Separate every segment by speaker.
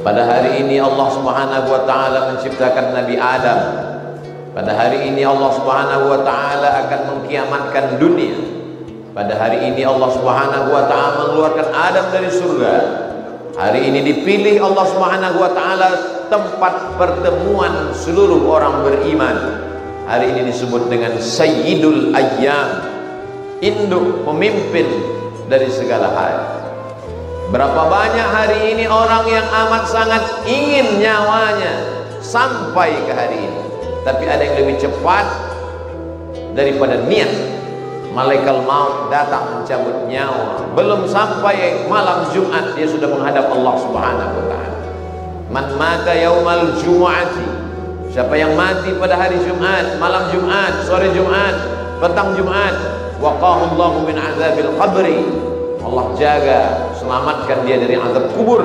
Speaker 1: Pada hari ini Allah Subhanahu wa taala menciptakan Nabi Adam. Pada hari ini Allah Subhanahu wa taala akan mengkiamatkan dunia. Pada hari ini Allah Subhanahu wa taala mengeluarkan Adam dari surga. Hari ini dipilih Allah Subhanahu wa taala tempat pertemuan seluruh orang beriman. Hari ini disebut dengan Sayyidul Ayyam, induk pemimpin dari segala hari. Berapa banyak hari ini orang yang amat sangat ingin nyawanya sampai ke hari ini, tapi ada yang lebih cepat daripada niat. Malaikat maut datang mencabut nyawa, belum sampai malam Jumat dia sudah menghadap Allah Subhanahu wa taala. Man mata yaumal jumu'ati, siapa yang mati pada hari Jumat, malam Jumat, sore Jumat, petang Jumat, waqahu Allahu min azabil qabri, Allah jaga, selamatkan dia dari azab kubur.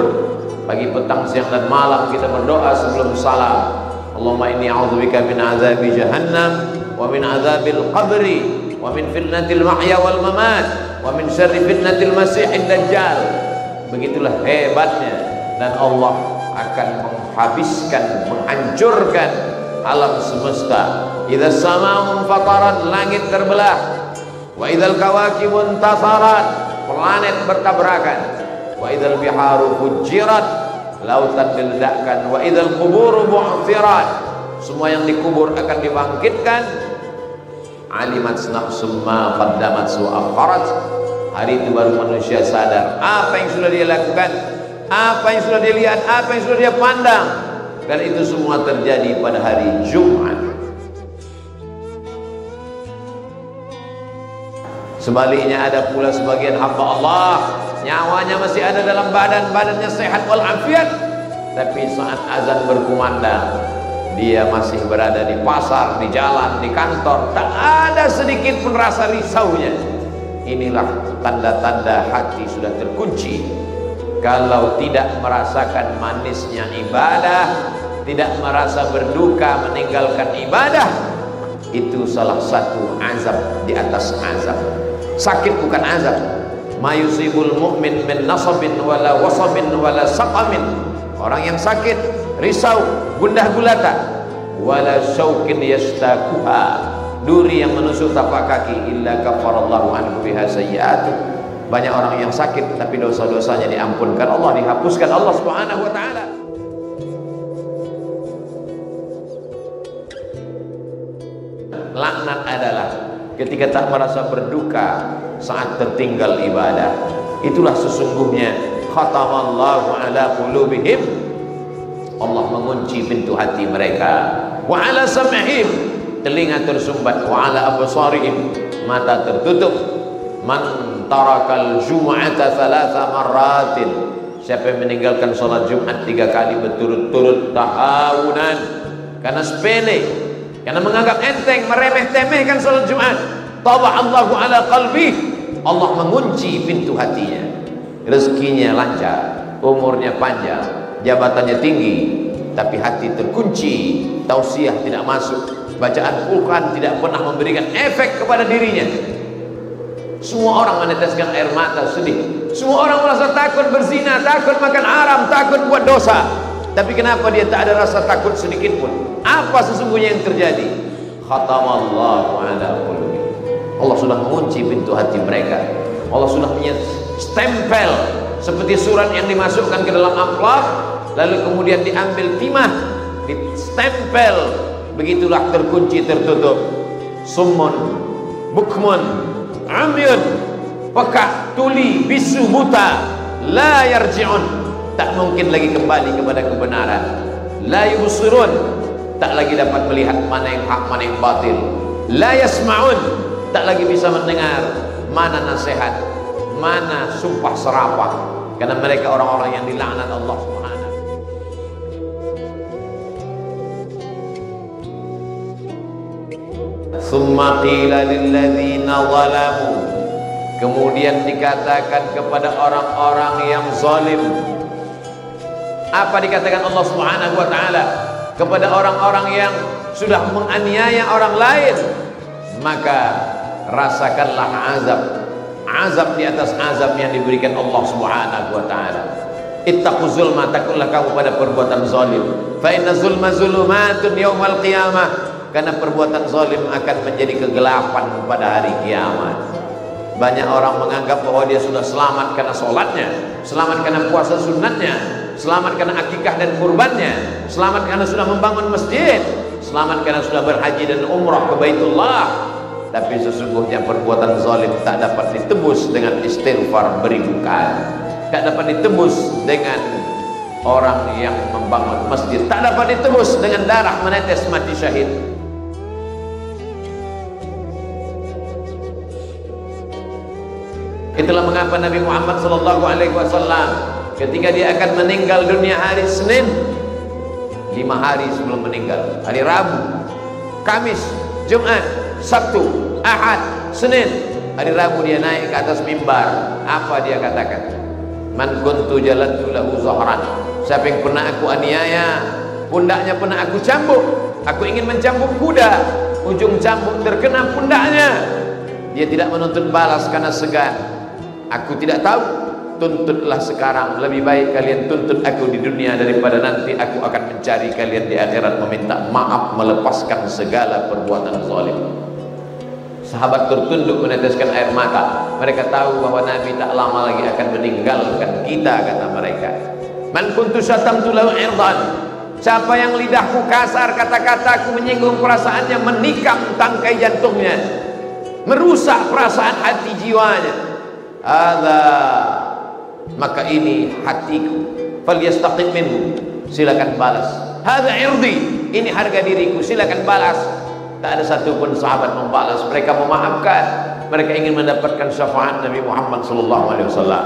Speaker 1: Pagi, petang, siang dan malam kita berdoa sebelum salam, Allahumma inni a'udzubika min azabi jahannam wa min azabil qabri wa min fitnatil mahya wal mamat wa min syarri fitnatil masiihid dajjal. Begitulah hebatnya, dan Allah akan menghabiskan, menghancurkan alam semesta. Idza sama'un fatarat, langit terbelah. Wa idzal kawakibun tasarat, planet bertabrakan. Wa idzal biharu fujirat, lautan diledakkan. Wa idzal quburu bu'thirat, semua yang dikubur akan dibangkitkan. Alimat nafsum ma qaddamat su'akharat, hari itu baru manusia sadar apa yang sudah dia lakukan, apa yang sudah dia lihat, apa yang sudah dia pandang, dan itu semua terjadi pada hari Jumat. Sebaliknya ada pula sebagian hamba Allah, nyawanya masih ada dalam badan, badannya sehat walafiat, tapi saat azan berkumandang dia masih berada di pasar, di jalan, di kantor, tak ada sedikit pun rasa risaunya. Inilah tanda-tanda hati sudah terkunci. Kalau tidak merasakan manisnya ibadah, tidak merasa berduka meninggalkan ibadah, itu salah satu azab di atas azab. Sakit bukan azab. Ma yusibul mu'min min nasabin wala wasabin wala saqamin. Orang yang sakit, risau, gundah gulata, wala syaukin yastakuha, duri yang menusuk tapak kaki, illa kafarallahu anhu biha sayyi'atu. Banyak orang yang sakit tapi dosa-dosanya diampunkan Allah, dihapuskan Allah Subhanahu wa taala. Laknat adalah ketika tak merasa berduka saat tertinggal ibadah. Itulah sesungguhnya khatamallahu ala qulubihim, Allah mengunci pintu hati mereka, wa ala sam'ihim, telinga tersumbat, wa ala absarihim, mata tertutup. Man tarakal jum'ata thalatha marratin, siapa yang meninggalkan salat Jumat 3 kali berturut-turut, tahawunan, karena sepele, karena menganggap enteng, meremeh-temehkan salat Jumat, taba'allahu ala qalbih, Allah mengunci pintu hatinya. Rezekinya lancar, umurnya panjang, jabatannya tinggi, tapi hati terkunci, tausiah tidak masuk, bacaan Quran tidak pernah memberikan efek kepada dirinya. Semua orang meneteskan air mata sedih, semua orang merasa takut berzina, takut makan haram, takut buat dosa, tapi kenapa dia tak ada rasa takut sedikit pun? Apa sesungguhnya yang terjadi? Khatamallahu ala qulubi, Allah sudah mengunci pintu hati mereka. Allah sudah punya stempel seperti surat yang dimasukkan ke dalam amplop, lalu kemudian diambil timah, distempel, begitulah terkunci, tertutup. Summun bukmun amyun, pekak, tuli, bisu, buta, la yarji'un, tak mungkin lagi kembali kepada kebenaran. La yubsirun, tak lagi dapat melihat mana yang hak, mana yang batil. La yasma'un, tak lagi bisa mendengar mana nasihat, mana sumpah serapah, karena mereka orang-orang yang dilaknat Allah Subhanahu. Tsumma qila lil ladzina zalamu, kemudian dikatakan kepada orang-orang yang zalim. Apa dikatakan Allah Subhanahu wa taala kepada orang-orang yang sudah menganiaya orang lain? Maka rasakanlah azab, azab di atas azab yang diberikan Allah Subhanahu wa taala. Ittaqu zulma, takutlah kamu pada perbuatan zalim. Fa inna zulma zulumatun yaumal qiyamah. Karena perbuatan zalim akan menjadi kegelapan pada hari kiamat. Banyak orang menganggap bahwa dia sudah selamat karena sholatnya, selamat karena puasa sunnatnya, selamat karena akikah dan kurbannya, selamat karena sudah membangun masjid, selamat karena sudah berhaji dan umrah ke Baitullah. Tapi sesungguhnya perbuatan zalim tak dapat ditebus dengan istighfar beribu kali, tak dapat ditebus dengan orang yang membangun masjid, tak dapat ditebus dengan darah menetes mati syahid. Itulah mengapa Nabi Muhammad SAW ketika dia akan meninggal dunia hari Senin, 5 hari sebelum meninggal, hari Rabu, Kamis, Jumat, Sabtu, Ahad, Senin, hari Rabu dia naik ke atas mimbar. Apa dia katakan? Man kuntu jalantu lahu zahran. Siapa yang pernah aku aniaya, pundaknya pernah aku cambuk. Aku ingin mencambuk kuda, ujung cambuk terkena pundaknya. Dia tidak menuntut balas karena segan. Aku tidak tahu, tuntutlah sekarang. Lebih baik kalian tuntut aku di dunia daripada nanti aku akan mencari kalian di akhirat, meminta maaf, melepaskan segala perbuatan zalim. Sahabat tertunduk meneteskan air mata. Mereka tahu bahwa Nabi tak lama lagi akan meninggalkan kita, kata mereka. Man kuntu syatamtu lahu irdan. Siapa yang lidahku kasar, kata-kataku menyinggung perasaannya, menikam tangkai jantungnya, merusak perasaan hati jiwanya, maka ini hatiku, falyastaqim minhu, silakan balas. Hadza irdi, ini harga diriku, silakan balas. Tak ada satupun sahabat membalas. Mereka memaafkan, mereka ingin mendapatkan syafaat Nabi Muhammad SAW.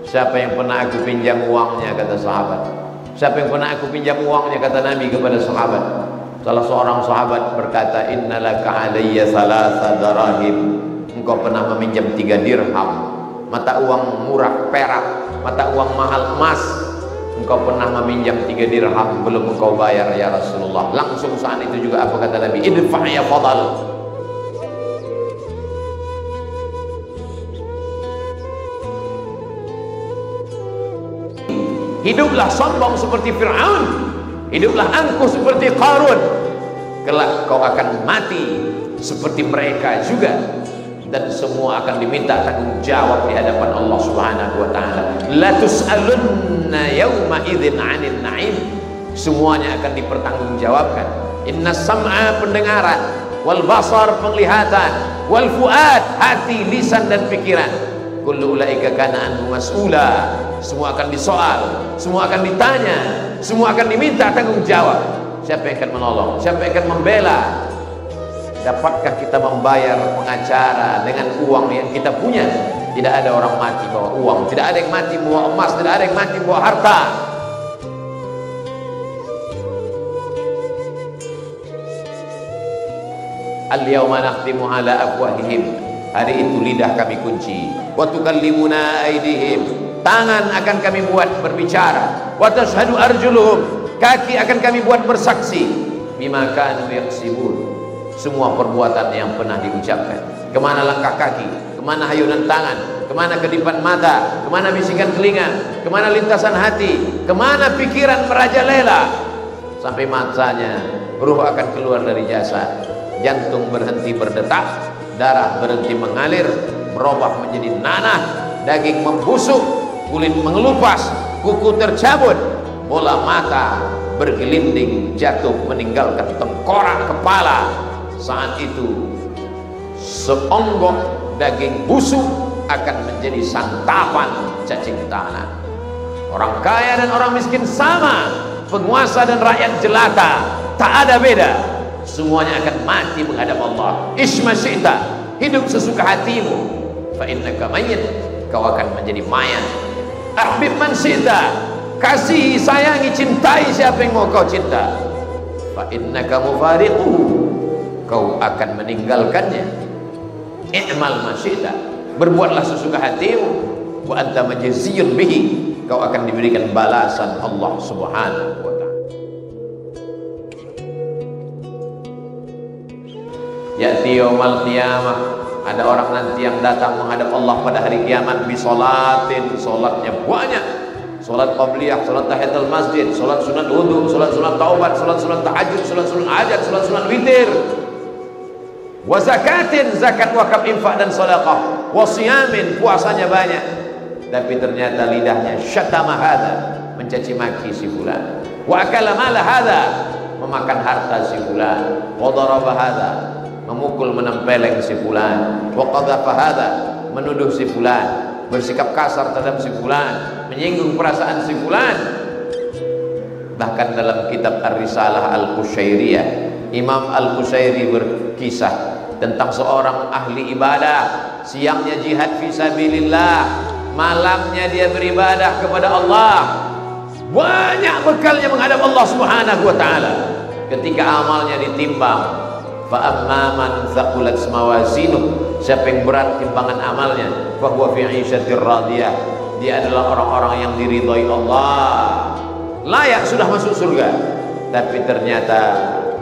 Speaker 1: Siapa yang pernah aku pinjam uangnya, kata sahabat. Siapa yang pernah aku pinjam uangnya, kata Nabi kepada sahabat. Salah seorang sahabat berkata, innalaka alayya thalatha darahim. Engkau pernah meminjam 3 dirham, mata uang murah perak, mata uang mahal emas. Engkau pernah meminjam 3 dirham, belum engkau bayar ya Rasulullah. Langsung saat itu juga apa kata Nabi? Idfa' ya fadal. Hiduplah sombong seperti Fir'aun, hiduplah angkuh seperti Qarun. Kelak kau akan mati seperti mereka juga, dan semua akan diminta tanggung jawab di hadapan Allah Subhanahu wa taala. La tus'alunna yawma idzin 'anil na'im. Semuanya akan dipertanggungjawabkan. Inna sam'a pendengaran, wal basar penglihatan, wal fuad hati, lisan dan pikiran. Kullu ulaika kana anhu mas'ula. Semua akan disoal, semua akan ditanya, semua akan diminta tanggung jawab. Siapa yang akan menolong? Siapa yang akan membela? Dapatkah kita membayar pengacara dengan uang yang kita punya? Tidak ada orang mati bawa uang, tidak ada yang mati bawa emas, tidak ada yang mati bawa harta. Al-yawma nakhtimu ala afwahihim. Hari itu lidah kami kunci. Wa tukallimuna aydihim. Tangan akan kami buat berbicara. Wa tashhadu arjuluhum. Kaki akan kami buat bersaksi. Bima kanu yaksibun. Semua perbuatan yang pernah diucapkan. Kemana langkah kaki, kemana hayunan tangan, kemana kedipan mata, kemana bisikan telinga, kemana lintasan hati, kemana pikiran merajalela. Sampai matanya, ruh akan keluar dari jasad, jantung berhenti berdetak, darah berhenti mengalir, berubah menjadi nanah, daging membusuk, kulit mengelupas, kuku tercabut, bola mata bergelinding jatuh meninggalkan tengkorak kepala. Saat itu seonggok daging busuk akan menjadi santapan cacing tanah. Orang kaya dan orang miskin sama, penguasa dan rakyat jelata, tak ada beda. Semuanya akan mati menghadap Allah. Isma syi'ta, hidup sesuka hatimu. Fa innaka mayyit, kau akan menjadi mayat. Ahbib man syi'ta, kasihi, sayangi, cintai siapa yang mau kau cinta. Fa innaka mufariquhu, kau akan meninggalkannya. I'mal ma syi'ta, berbuatlah sesuka hatimu. Wa anta majziyun bihi, kau akan diberikan balasan Allah Subhanahu wa ta'ala. Ya'ti yaumal qiyamah, ada orang nanti yang datang menghadap Allah pada hari kiamat, bisolatin, solatnya banyak, Salat qabliyah, salat tahiyatul masjid, salat sunat wudu, salat sunat taubat, salat sunat tahajud, salat sunat hajat, salat sunat witir. Wa zakatin, zakat, wakaf, infak dan sedekah. Wa siyamin, puasanya banyak. Tapi ternyata lidahnya syatama hadza, mencaci maki si fulan. Wa akala mala hadza, memakan harta si fulan. Wa daraba hadza, memukul menempeleng si fulan. Wa qadhafa hadza, menuduh si fulan, bersikap kasar terhadap si fulan, menyinggung perasaan si fulan. Bahkan dalam kitab Ar-Risalah Al-Qushairiyah, Imam Al-Qushairi berkisah tentang seorang ahli ibadah, siangnya jihad fisabilillah, malamnya dia beribadah kepada Allah, banyak bekalnya menghadap Allah Subhanahu wa taala. Ketika amalnya ditimbang, fa amma man thaqulat mawazinuh, siapa yang berat timbangan amalnya, fa huwa fi 'isyatir radiyah, dia adalah orang-orang yang diridhai Allah, layak sudah masuk surga. Tapi ternyata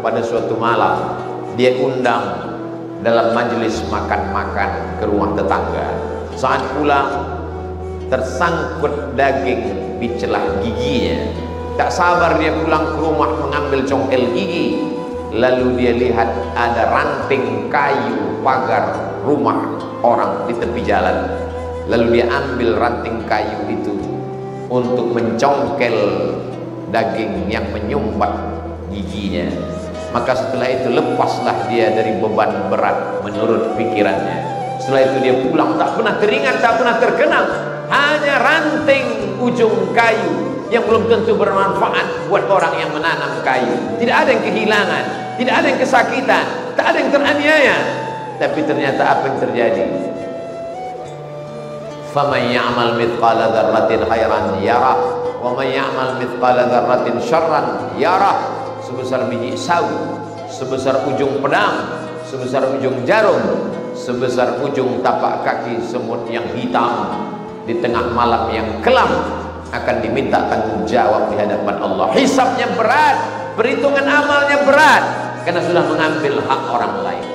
Speaker 1: pada suatu malam dia undang dalam majelis makan-makan ke rumah tetangga. Saat pulang tersangkut daging di celah giginya. Tak sabar dia pulang ke rumah mengambil congkel gigi. Lalu dia lihat ada ranting kayu pagar rumah orang di tepi jalan. Lalu dia ambil ranting kayu itu untuk mencongkel daging yang menyumbat giginya. Maka setelah itu lepaslah dia dari beban berat menurut pikirannya. Setelah itu dia pulang tak pernah teringat, tak pernah terkenang, hanya ranting ujung kayu yang belum tentu bermanfaat buat orang yang menanam kayu. Tidak ada yang kehilangan, tidak ada yang kesakitan, tak ada yang teraniaya. Tapi ternyata apa yang terjadi? Faman ya'mal mithqala dzarratin khairan yarah, wa man ya'mal mithqala dzarratin syarran yarah. Sebesar biji sawi, sebesar ujung pedang, sebesar ujung jarum, sebesar ujung tapak kaki semut yang hitam di tengah malam yang kelam, akan diminta tanggung jawab di hadapan Allah. Hisabnya berat, perhitungan amalnya berat, karena sudah mengambil hak orang lain.